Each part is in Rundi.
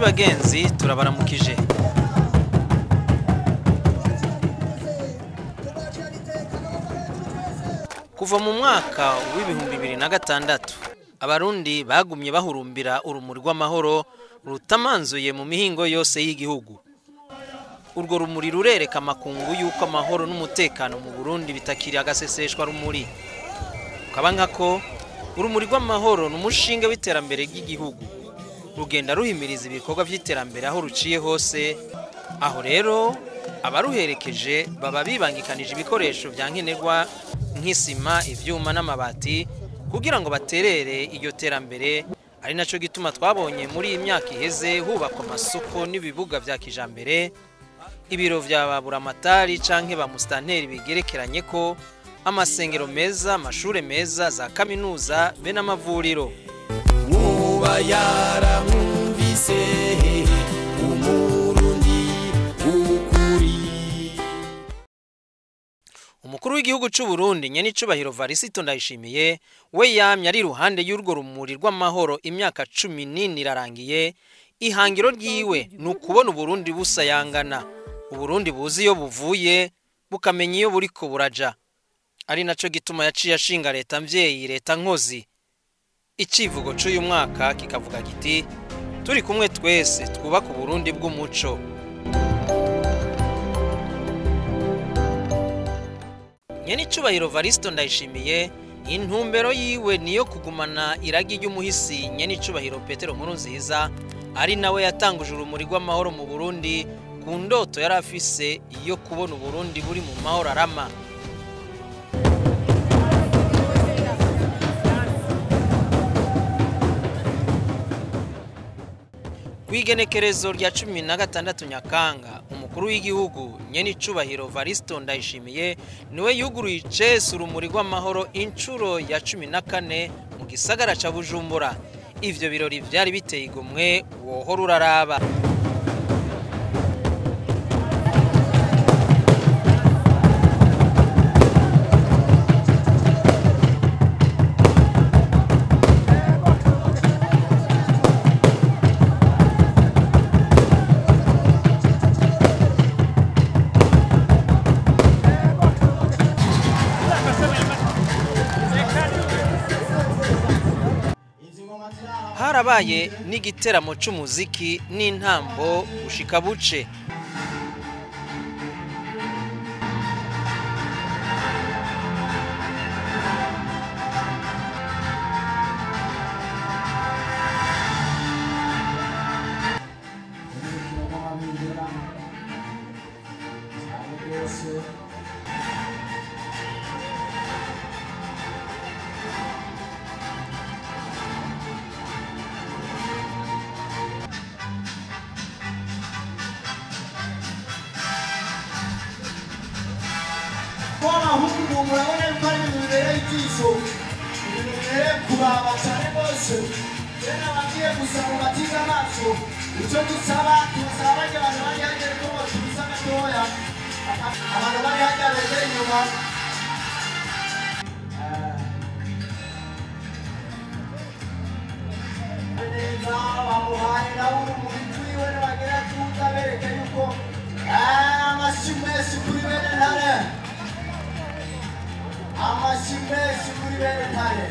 bagenzi turabaramukije. Kuva mu mwaka w'ibihumbi 2006 abarundi bagumye bahurumbira urumuri rw'amahoro rutamanzuye mu mihingo yose y'igihugu. Urwo rumuri rurereka makungu yuko amahoro n'umutekano mu Burundi bitakiri agaseseshwa rumuri. Kabanga ko urumuri rw'amahoro n'umushinga w'iterambere ry'igihugu. Rugenda ruhimiriza ibikorwa by'iterambere aho ruciye hose. Aho rero abaruherekeje baba bibangikanije ibikoresho bya nkenerwa nk'isima, ivyuma n'amabati kugira ngo baterere iyo terambere. Ari naco gituma twabonye muri imyaka iheze hubakwa amasoko n'ibibuga vya kijambere, ibiro vya baburamatari canke ba mustanteri bigerekeranye ko, amasengero meza, amashure meza, za kaminuza be n'amavuriro. Uba yaramwumvise Umurundi ukuri. Umukuru w'igihugu c'u Burundi nyenicubahiro Varisito Ndayishimiye we yamye ari ruhande y'urwo rumuri rw'amahoro imyaka 14 irarangiye. Ihangiro ryiwe nukubona Uburundi busayangana, Uburundi buzi iyo buvuye bukamenya iyo buriko buraja. Ari naco gituma yaciye ashinga leta mvyeyi, leta nkozi. Icivugo c'uyu mwaka kikavuga giti turi kumwe twese twubaka Uburundi bw'umuco. Nyenicubahiro Varisito Ndayishimiye intumbero yiwe niyo kugumana iragi ry'umuhisi Nyenicubahiro Petero Nkurunziza, ari nawe yatanguje urumuri rw'amahoro mu Burundi ku ndoto yari afise iyo kubona Uburundi buri mu mahoro arama. Kwigenekerezo rya 16 Nyakanga umukuru w'igihugu Nyenicubahiro Varisito Ndayishimiye niwe yuguruye icese urumuri rw'amahoro incuro ya 14 mu gisagara ca Bujumbura. Ivyo birori vyari biteye igomwe wohora uraraba. Harabaye n'igiteramo c'umuziki n'intambo gushika buce. Huku murabona yuko ari ibintu bibereye ijisho, ibintu bibereye kuraba cyane rwose. Rero abagiye gusaba batiga amaso, icyo dusaba tubasaba barya abantu bari hagere ko batuza gatoya, abantu bari hagere begere inyuma. Neza bamuhaye nawe urumuri rwiwe nibagera tuza bereke yuko amashyi menshi kuri bene ntare. Amashimwe kuri bene ntare.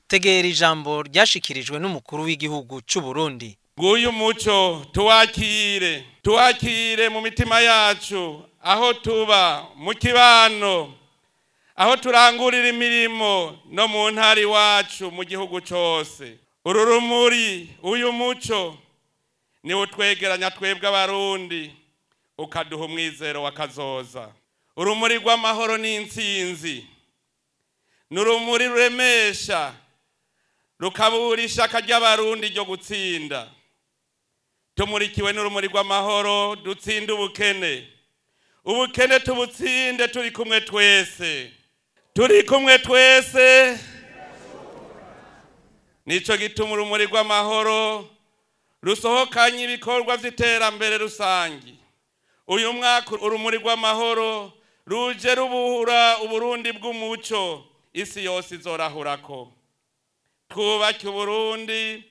tegera ijambo ryashikirijwe n'umukuru w'igihugu cy'u Burundi. Nguyu muco tuwakire mu mitima yacu, aho tuba mu kibano, aho turangurira imirimo no mu ntari wacu mu gihugu cyose. Uru rumuri, uyu muco ni utwegeranya twebwe abarundi, ukaduha umwizero wakazoza. Urumuri rw'amahoro n'intsinzi, n'urumuri ruremesha rukaburisha akarya abarundi ryo gutsinda. Tumurikiwe n'urumuri rw'amahoro dutsinda ubukene tubutsinde turi kumwe twese. Nico gituma urumuri rw'amahoro rusohokanye ibikorwa vy'iterambere rusangi. Uyu mwaka urumuri rw'amahoro ruje rubuhura Uburundi bw'umuco isi yose izorahurako. Twubake Uburundi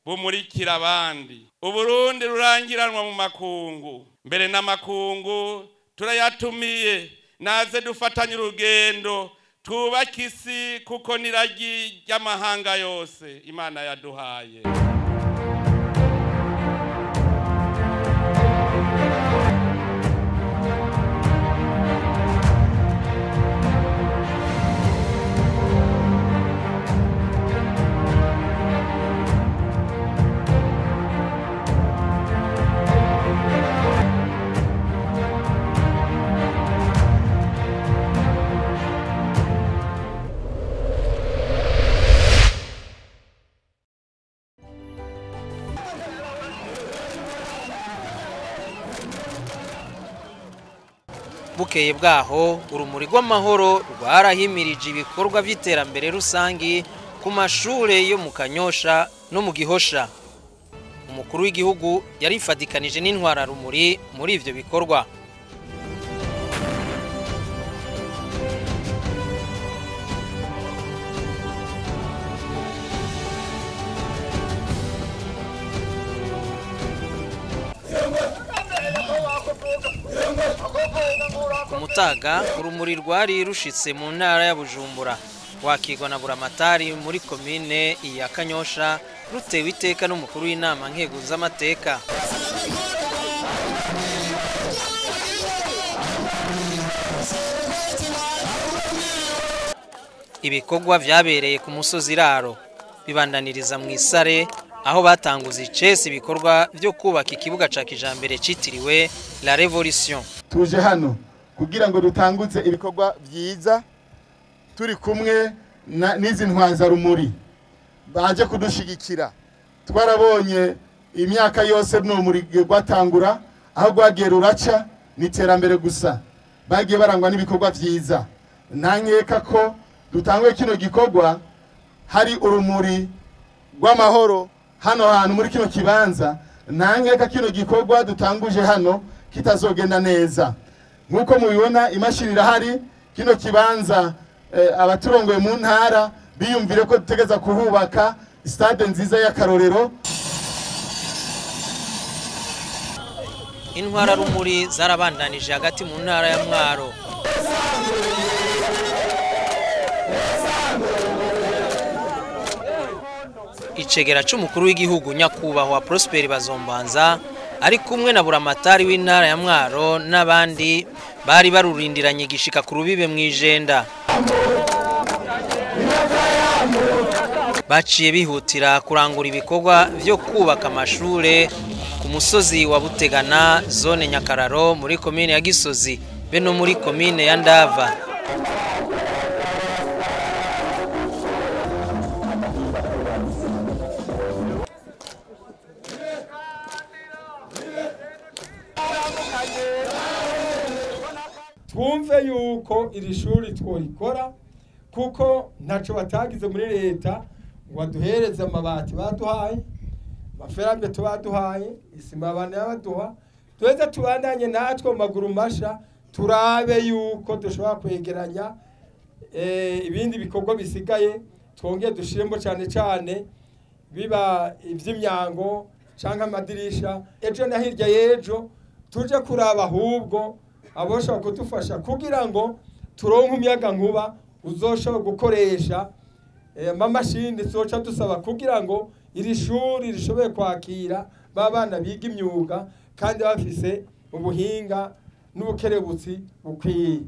bumurikira abandi. Uburundi rurangiranwa mu makungu, mbere n'amakungu turayatumiye naze dufatanye urugendo twubake isi kuko niragi ry'amahanga yose Imana yaduhaye. Bukeye bwaho urumuri rw'amahoro rwarahimirije ibikorwa by'iterambere rusangi ku mashure yo mu Kanyosha no mu Gihosha. Umukuru w'igihugu yarifadikanije n'intwara rumuri muri ivyo bikorwa. Mutaga urumuri rwari rushitse mu ntara ya Bujumbura, wakirwa na buramatari muri komine ya Kanyosha, rutewe iteka n'umukuru w'inama nkeguzamateka. Ibikorwa vyabereye ku musozi Raro bibandaniriza mu Isare, aho batanguza icese ibikorwa byo kubaka ikibuga ca kijambere citiriwe La Revolution. Tuje hano kugira ngo dutanguze ibikorwa byiza turi kumwe n'izi ntwaza rumuri baje kudushigikira. Twarabonye imyaka yose n'umuri gwatangura, aho gwagiye ruraca n'iterambere gusa, bagiye barangwa n'ibikorwa byiza. Nankeka ko dutanguye kino gikorwa hari urumuri rw'amahoro hano hantu muri kino kibanza. Nankeka kino gikorwa dutanguje hano kitazogenda neza. Nkuko mubibona imashini irahari, kino kibanza abaturongoye mu ntara biyumvire ko dutegeza kuhubaka stade nziza y'akarorero. Intwara rumuri zarabandanije hagati mu ntara ya Mwaro. Icegera c'umukuru w'igihugu nyakubahwa Prosper Bazombanza ari kumwe na buramatari w'intara ya Mwaro n'abandi bari barurindiranye gishika ku rubibe mwijenda. Baciye bihutira kurangura ibikorwa vyo kubaka amashure ku musozi wa Butegana, zone Nyakararo muri komine ya Gisozi be no muri komine ya Ndava. Twumve yuko iri shuri tworikora kuko ntaco batagize muri leta ngo baduhereze amabati baduhaye, amaferambe tubaduhaye, isima abana yabaduha. Tweze tubandanye natwe mu maguru masha turabe yuko dushobora kwegeranya ibindi bikorwa bisigaye, twongeye dushiremo cyane biba ivy'imyango canke amadirisha. Ejo na hirya yejo tuje kuraba ahubwo aboshobora kudufasha kugira ngo turonka umuyaga nkuba uzoshobora gukoresha amamashini tuzoca dusaba kugira ngo iri shuri rishobore kwakira babana biga imyuga kandi bafise ubuhinga n'ubukerebutsi bukwiye.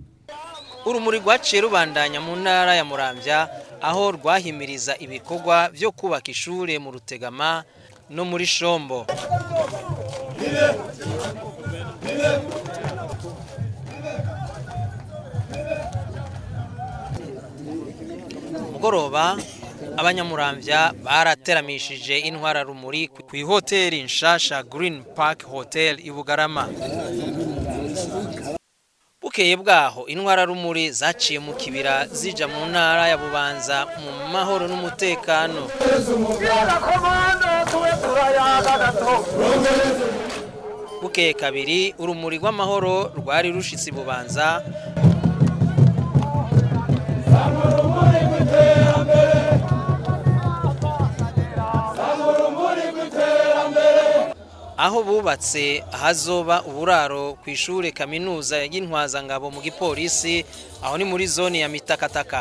Urumuri rwaciye rubandanya mu ntara ya Muramvya aho rwahimiriza ibikorwa byo kubaka ishure mu Rutegama no muri Shombo. Mugoroba abanyamuramvya barateramishije intwara rumuri ku hoteli nshasha Green Park Hotel i Bugarama. Bukeye bwaho intwara rumuri zaciye mu kibira zija mu ntara ya Bubanza mu mahoro n'umutekano. Bukeye kabiri urumuri rw'amahoro rwari rushitse Bubanza. Aho bubatse hazoba uburaro ku ishure kaminuza y'intwaza ngabo mu gipolisi aho ni muri zone ya Mitakataka.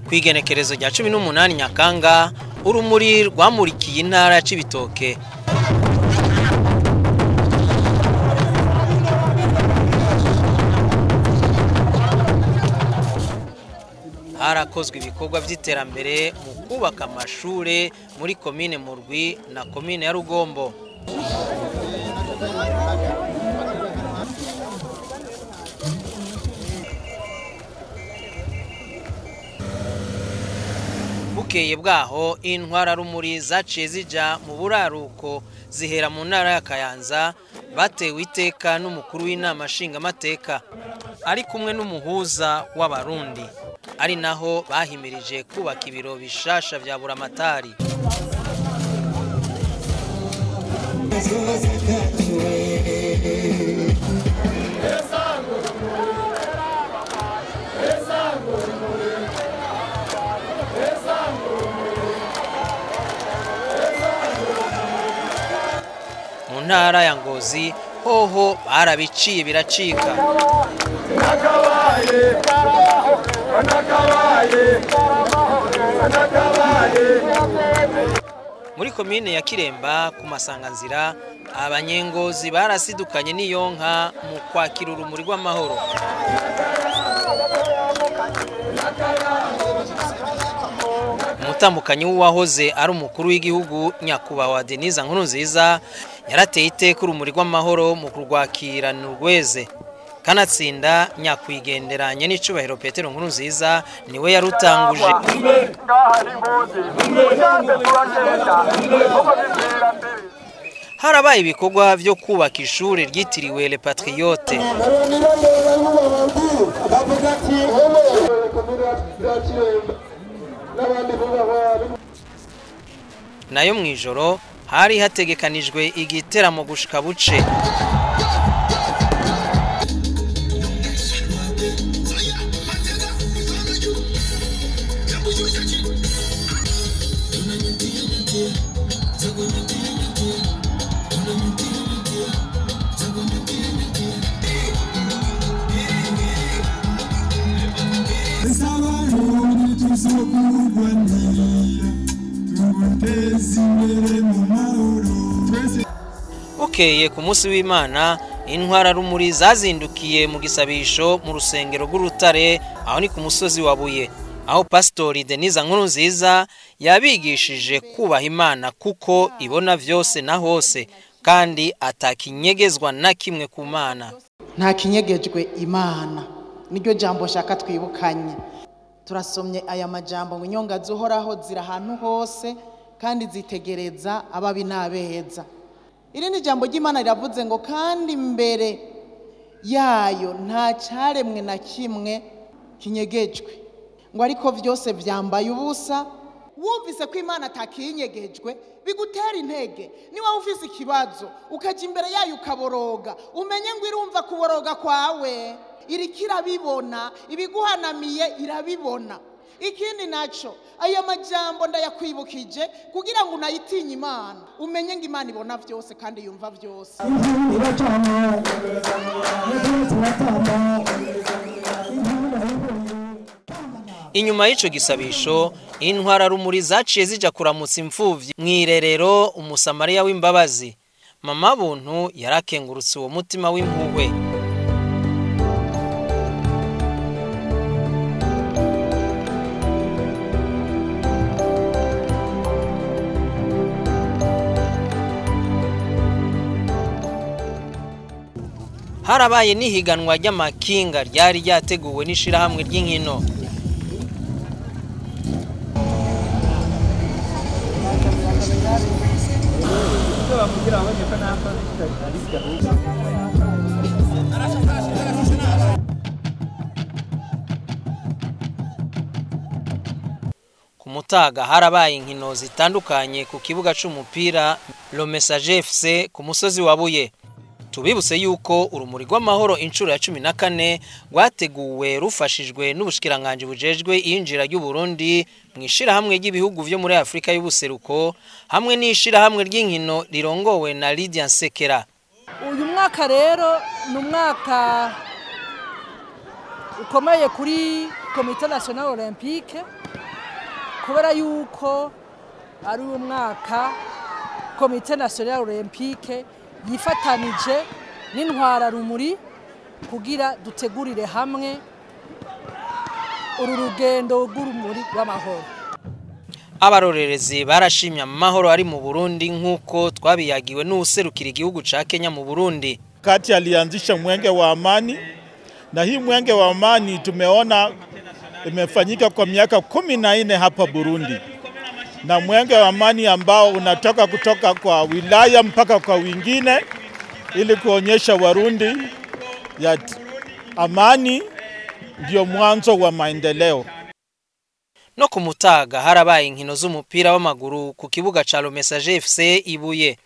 Kwigenekerezo rya 18 Nyakanga urumuri rwamurikiye intara ya Cibitoke. Harakozwe ibikorwa by'iterambere mu kubaka amashure muri komine Murwi na komine ya Rugombo. Bukeye bwaho intwara rumuri zaciye zija mu buraruko zihera mu ntara ya Kayanza batewe iteka n'umukuru w'inama nshingamateka ari kumwe n'umuhuza w'abarundi. Ari naho bahimirije kubaka ibiro bishasha vya buramatari. Mu ntara ya Ngozi hoho barabiciye biracika. Muri komine ya Kiremba ku masanganzira abanyengozi barasidukanye n'iyonka mu kwakira urumuri rw'amahoro. Umutambukanyi w'uwahoze ari umukuru w'igihugu nyakubahwa Denise Nkurunziza yarateye iteka urumuri rw'amahoro mu kurwakirana urweze. Kanatsinda nyakwigenderanye n'icubahiro Petero Nkurunziza niwe yarutanguje. Harabaye ibikorwa byo kubaka ishure ryitiriwe Le Patriote. Nayo mwijoro hari hategekanijwe igiteramo gushika buce. Bukeye ku munsi w'Imana intwara rumuri zazindukiye mu gisabisho mu rusengero rw'Urutare aho ni ku musozi wa Buye aho Pastori Denise Nkurunziza yabigishije kubaha Imana kuko ibona vyose na hose kandi atakinyegezwa na kimwe ku Mana. Nta kinyegejwe Imana niryo jambo shaka twibukanye. Turasomye aya majambo ngo inyonga zuhoraho zira ahantu hose kandi zitegereza ababi n'abeza. Iri ni jambo ry'Imana riravuze ngo kandi imbere yayo nta caremwe na kimwe kinyegejwe ngo ariko vyose vyambaye ubusa. Wumvise ko Imana atakinyegejwe bigutera intege. Niba ufise ikibazo ukaja imbere yayo ukaboroga umenye ngo irumva kuboroga kwawe irikira bibona ibiguhanamiye irabibona ikindi naco aya majambo ndayakwibukije kugira ngo unayitinye Imana umenye ngo Imana ibona byose kandi yumva byose. Inyuma y'ico gisabisho intwara rumuri zaciye zija kuramutsa imfuvyi mwirerero umusamariya w'imbabazi. Mama Buntu yarakengurutse uwo mutima w'impuhwe. Harabaye n'ihiganwa ry'amakinga ryari ryateguwe n'ishirahamwe ry'inkino. Ku Mutaga harabaye inkino zitandukanye ku kibuga c'umupira Le Message FC ku musozi wa Buye. Tubibutse yuko urumuri rw'amahoro incuro ya 14 rwateguwe rufashijwe n'ubushikiranganje bujejwe injira y'u Burundi mwishira hamwe ry'ibihugu vyo muri Afrika y'ubuseruko hamwe n'ishira hamwe ry'inkino rirongowe na Lydia Nsekera. Uyu mwaka rero ni umwaka ukomeye kuri Comité National Olympique kubera yuko ari umwaka Comité National Olympique yifatanije n'intwara rumuri kugira dutegurire hamwe uru rugendo rw'urumuri rw'amahoro. Abarorerezi barashimye amahoro ari mu Burundi nkuko twabiyagiwe n'userukira igihugu ca Kenya mu Burundi. Kati alianzisha mwenge wa amani na hii mwenge wa amani tumeona imefanyika kwa miaka 14 hapa Burundi. Na mwenge wa amani ambao unatoka kutoka kwa wilaya mpaka kwa wengine ili kuonyesha Warundi ya amani ndio mwanzo wa maendeleo. No ku Mutaga harabaye inkino z'umupira w'amaguru ku kibuga ca Le Message FC Ibuye.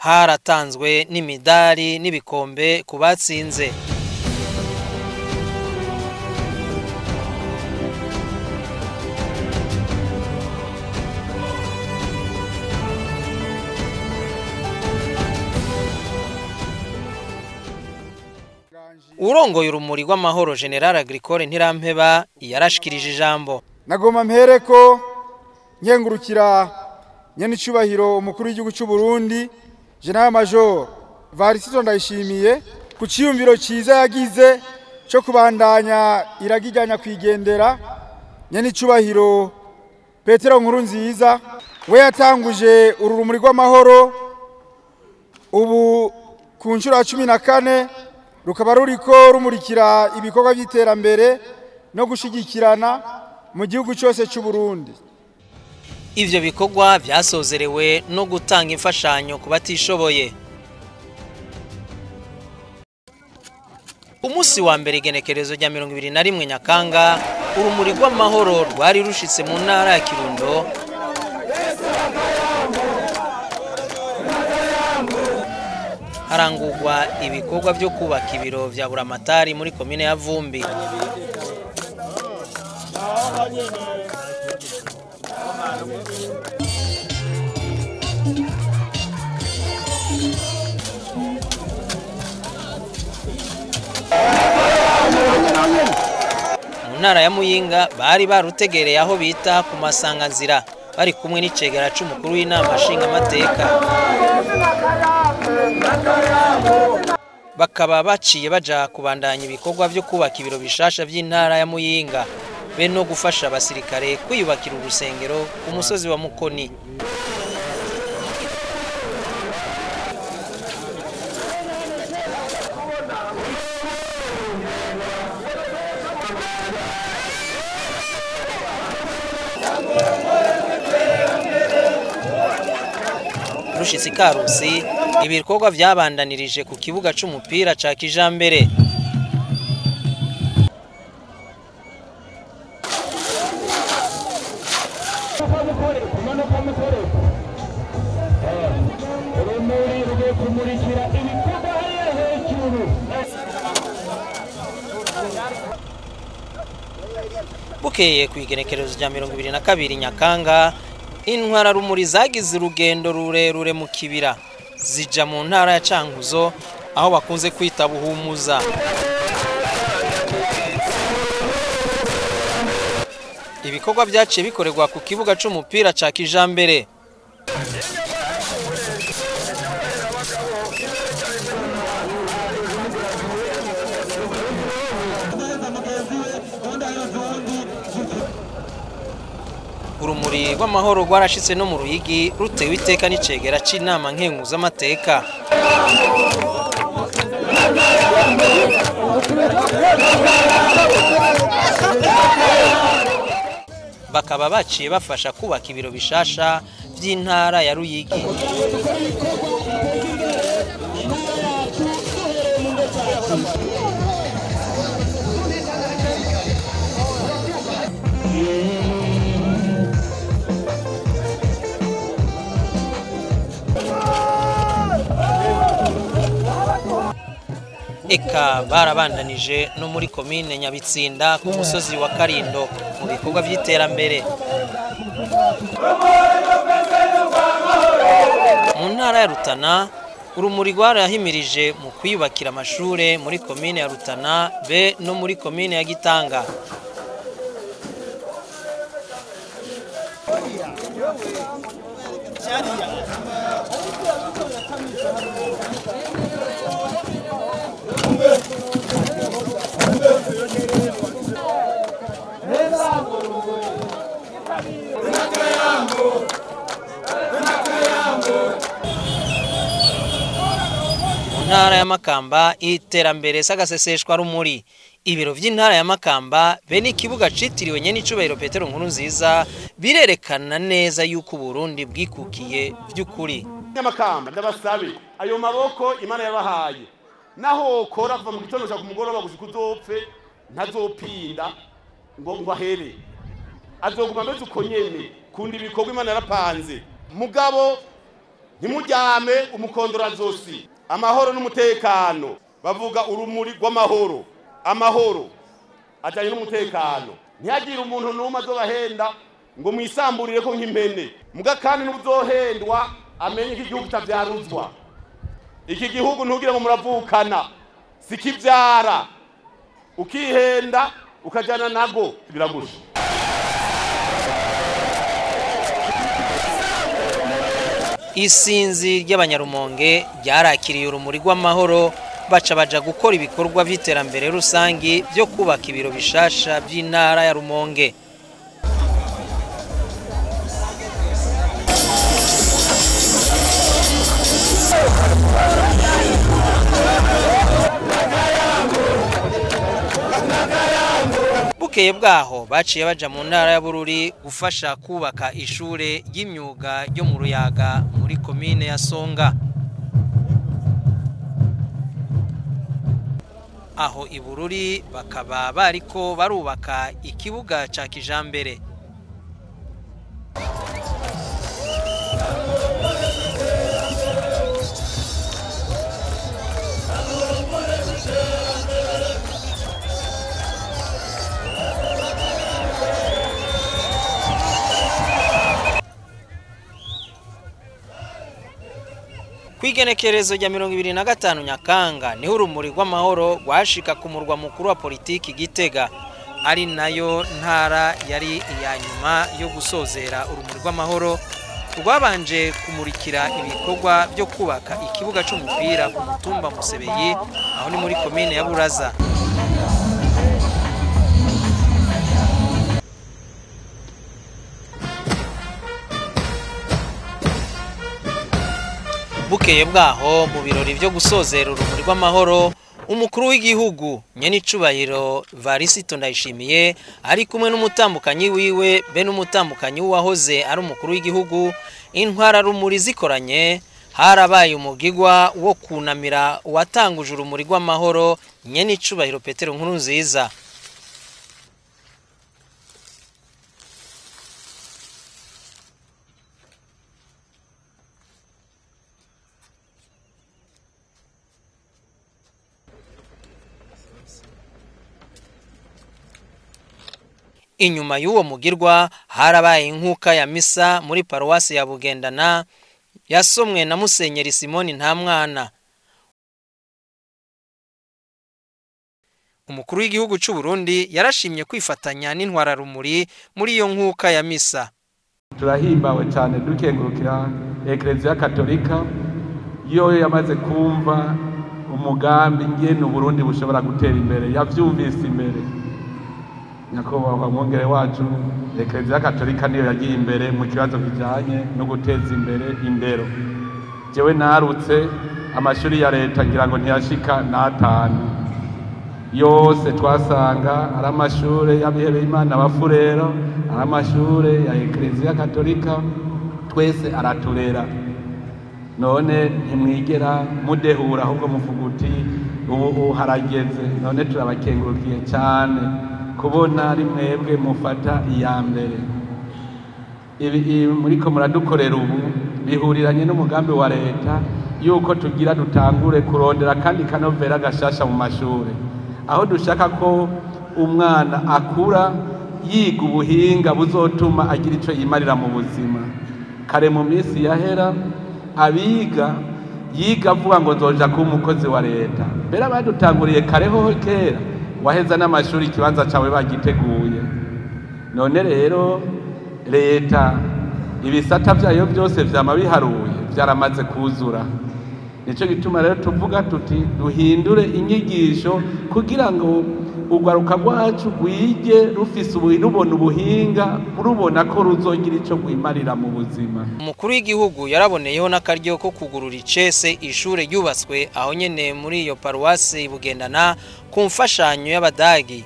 Haratanzwe n'imidari n'ibikombe kubatsinze. Urongoye urumuri rw'amahoro General Agricole Ntirampeba yarashikirije ijambo. Nagoma mpereko nkengurukira nyenicubahiro umukuru w'igihugu cy'u Burundi General Major Varisito Ndayishimiye ku ciyumviro ciza yagize cyo kubandanya iragijanya kwigendera nyenicubahiro Petero Nkurunziza we yatanguje urumuri rw'amahoro ubu ku ncuro ya 14 rukaba ruriko rumurikira ibikorwa by'iterambere no gushigikirana mu gihugu cyose cy'u Burundi. Ivyo bikorwa byasozerewe no gutanga imfashanyo ku batishoboye. Umusi wa mbere igenekerezo rya 21 Nyakanga urumuri rw'amahoro rwari rushitse mu ntara ya Kirundo. Harangurwa ibikorwa byo kubaka ibiro vya buramatari muri komine ya Vumbi. Mu ntara ya Muyinga bari barutegereye aho bita ku masanganzira bari kumwe n'icegera c'umukuru w'inama nshinga amateka. Bakaba baciye baja kubandanya ibikorwa byo kubaka ibiro bishasha by'intara ya Muyinga be no gufasha abasirikare kwiyubakira urusengero ku musozi wa Mukoni. Rushitsi Karusi ibikorwa byabandanirije ku kibuga c'umupira ca kijambere. urumuri rugiye kumurikira ibikorwa hariya hejuru. Bukeye ku igenekerezo rya 22 Nyakanga, intwara rumuri zagize urugendo rurerure mu kibira zija mu ntara ya Cankuzo aho bakunze kwita Buhumuza. Ibikorwa byaciye bikorerwa ku kibuga c'umupira ca kijambere. Urumuri rw'amahoro rwarashitse no mu Ruyigi rutewe iteka n'icegera c'inama nkenguzamateka. Bakaba baciye bafasha kubaka ibiro bishasha by'intara ya Ruyigi. Eka barabandanije no muri komine Nyabitsinda ku musozi wa Karindo mu bikorwa by'iterambere. Mu ntara ya Rutana, urumuri rwarahimirije mu kwiyubakira amashure muri komine ya Rutana be no muri komine ya Gitanga. Ntara ya Makamba iterambere sagaseseshwa rumuri. Ibiro vy'intara ya Makamba be n'ikibuga citiriwe nyene icubahiro Petero Nkurunziza birerekana neza yuko Burundi bwikukiye vy'ukuri. Makamba ndabasabe ayo maboko Imana yabahaye naho ukora kuva mu gitondo cyo kumugoroba guzikuzopfe ntazopinda ngo ahere azoguma meze uko nyene kundi bikorwa Imana yarapanze mugabo ntimuryame umukondora zosi. Amahoro n'umutekano bavuga urumuri rw'amahoro. Amahoro ajanye n'umutekano ntiyagira umuntu n'umwe azobahenda ngo mwisamburire ko nk'impene muga kandi n'uzohendwa amenye iki gihugu tavyaruzwa. Iki gihugu ntugire ngo muravukana sikivyara ukihenda ukajana nago biragusha. Isinzi ry'abanyarumonge ryarakiriye urumuri rw'amahoro baca baja gukora ibikorwa vy'iterambere rusangi byo kubaka ibiro bishasha by'intara ya Rumonge. Bukeye bwaho baciye baja mu ntara ya Bururi gufasha kubaka ishure ry'imyuga ryo mu Ruyaga muri komine ya Songa. Aho i Bururi bakaba bariko barubaka ikibuga ca kijambere. Kwigenekerezo rya 25 Nyakanga niho urumuri rw'amahoro rwashika ku murwa mukuru wa politiki Gitega, ari nayo ntara yari iya nyuma yo gusozera urumuri rw'amahoro. Rwabanje kumurikira ibikorwa byo kubaka ikibuga c'umupira ku mutumba Musebeyi aho ni muri komine ya Buraza. Bukeye bwaho mu birori byo gusozera urumuri rw'amahoro, umukuru w'igihugu nyene icubahiro Varisito Ndayishimiye ari kumwe n'umutambukanyi wiwe be n'umutambukanyi wahoze ari umukuru w'igihugu, intwara rumuri zikoranye harabaye umugigwa wo kunamira watanguje urumuri rw'amahoro nyene icubahiro Petero Nkurunziza. Inyuma y'uwo mugirwa harabaye inkuka ya misa muri paruwasi ya Bugendana yasomwe na Musenyeri Simoni Ntamwana. Umukuru w'igihugu cy'u Burundi yarashimye kwifatanya n'intwara rumuri muri iyo nkuka ya misa. Turahimbawe cyane dukengurukira Eklezia Katolika yo yamaze kumva umugambi ngene Burundi bushobora gutera imbere, yavyumvise imbere. Nyakubahwa mwongere wacu Eklezia Katolika niyo yagiye imbere mu kibazo kijanye no guteza imbere indero. Jewe narutse amashuri ya leta ngira ngo ntiyashika n'atanu. Yose twasanga ari amashure y'abihebeye Imana abafurero, ari amashure ya Eklezia Katolika, twese araturera. None ntimwigera mudehura ahubwo muvuga uti ubu harageze. None turabakengurukiye cyane kubona ari mwebwe mufata iya mbere. Ibi muriko muradukorera ubu bihuriranye n'umugambi wa leta yuko tugira dutangure kurondera kandi kanovera gashasha mu mashure, aho dushaka ko umwana akura yiga ubuhinga buzotuma agira ico yimarira mu buzima. Kare mu minsi yahera abiga yiga avuga ngo nzoja kuba umukozi wa leta, mbere abadutanguriye kareho kera waheza n'amashuri ikibanza cawe bagiteguye. None rero leta ibisata vyayo byose vyama biharuye vyaramaze kuzura. Nico gituma rero tuvuga tuti duhindure inyigisho kugira ngo urwaruka rwacu rwige rufise rubona ubuhinga, rubona ko ruzogira ico rwimarira mu buzima. Umukuru w'igihugu yaraboneyeho n'akaryo ko kugurura icese ishure ryubatswe aho nyene muri iyo paruwasi Bugendana ku mfashanyo y'Abadagi.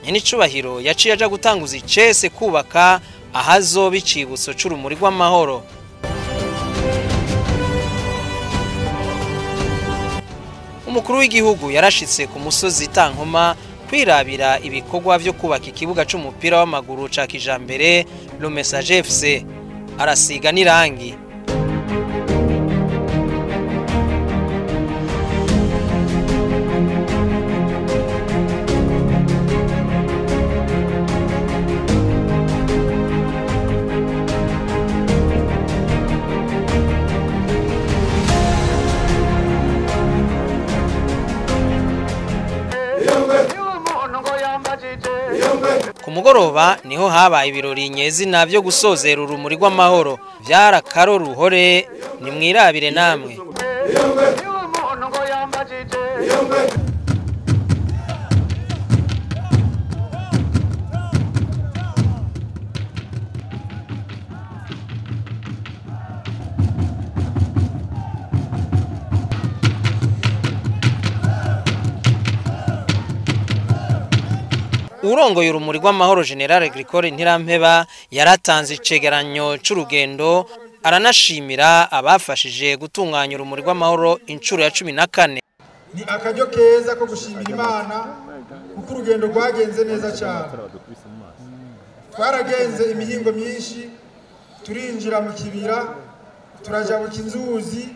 Nyenicubahiro yaciye aja gutanguza icese kubaka ahazoba icibutso c'urumuri rw'amahoro. Umukuru w'igihugu yarashitse ku musozi Tankoma kwirabira ibikorwa vyo kubaka ikibuga c'umupira w'amaguru ca kijambere Le Message FC, arasiga n'irangi. Ku mugoroba niho habaye ibirori nyezina byo gusozera urumuri rw'amahoro. Vyarakaro ruhore ni mwirabire namwe. Urongoye urumuri rw'amahoro General Agricole Ntirampeba yaratanze icegeranyo c'urugendo, aranashimira abafashije gutunganya urumuri rw'amahoro incuro ya 14. Ni akaryo keza ko gushimira Imana kuko urugendo rwagenze neza cyane. Twaragenze imihingo myinshi, turinjira mu kibira, turajabuka inzuzi,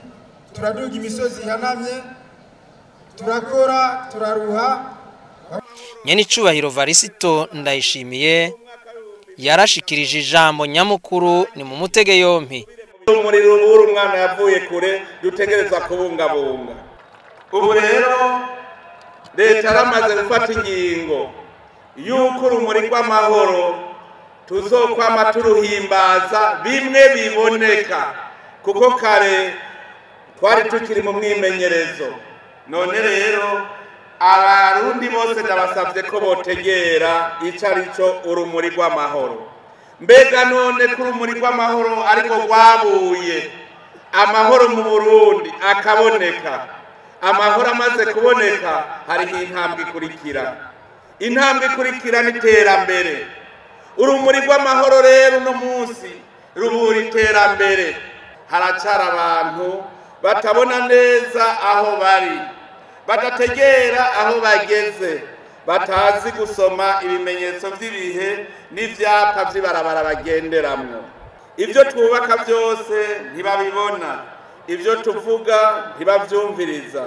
turaduga imisozi ihanamye, turakora, turaruha. Nyenicubahiro Varisito Ndayishimiye yarashikirije ijambo nyamukuru ni mu mutege yompi. Urumuri rubura umwana yavuye kure dutegereza kubungabunga. Ubu rero leta yaramaze gufata ingingo yuko urumuri rw'amahoro tuzokwama turuhimbaza bimwe biboneka, kuko kare twari tukiri mu mwimenyerezo. None rero abarundi bose ndabasavye ko botegera icarico urumuri rw'amahoro. Mbega none ko urumuri rw'amahoro ariko rwabuye amahoro mu Burundi akaboneka, amahoro amaze kuboneka hariho intambwe ikurikira. Intambwe ikurikira n'iterambere. Urumuri rw'amahoro rero no munsi rubura iterambere. Haracara abantu batabona neza aho bari, badategera aho bageze, batazi gusoma ibimenyetso by'ibihe n'ivyapa by'ibarabara bagenderamwo. Ibyo twubaka byose ntibabibona, ibyo tuvuga ntibavyumviriza.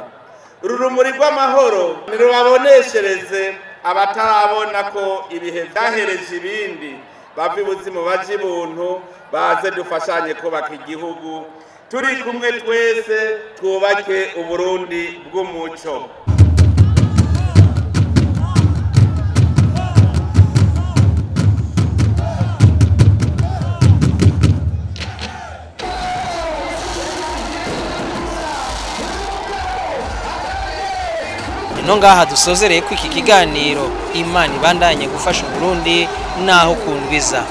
Urumuri rw'amahoro nirubaboneshereze abatarabona ko ibihe byahereje ibindi bava ubuzima baje ibuntu baze dufashanye kubaka igihugu turi kumwe twese twubake uburundi bw'umuco. ino ngaha dusozereye ko iki kiganiro Imana ibandanye gufasha Burundi naho kundwiza.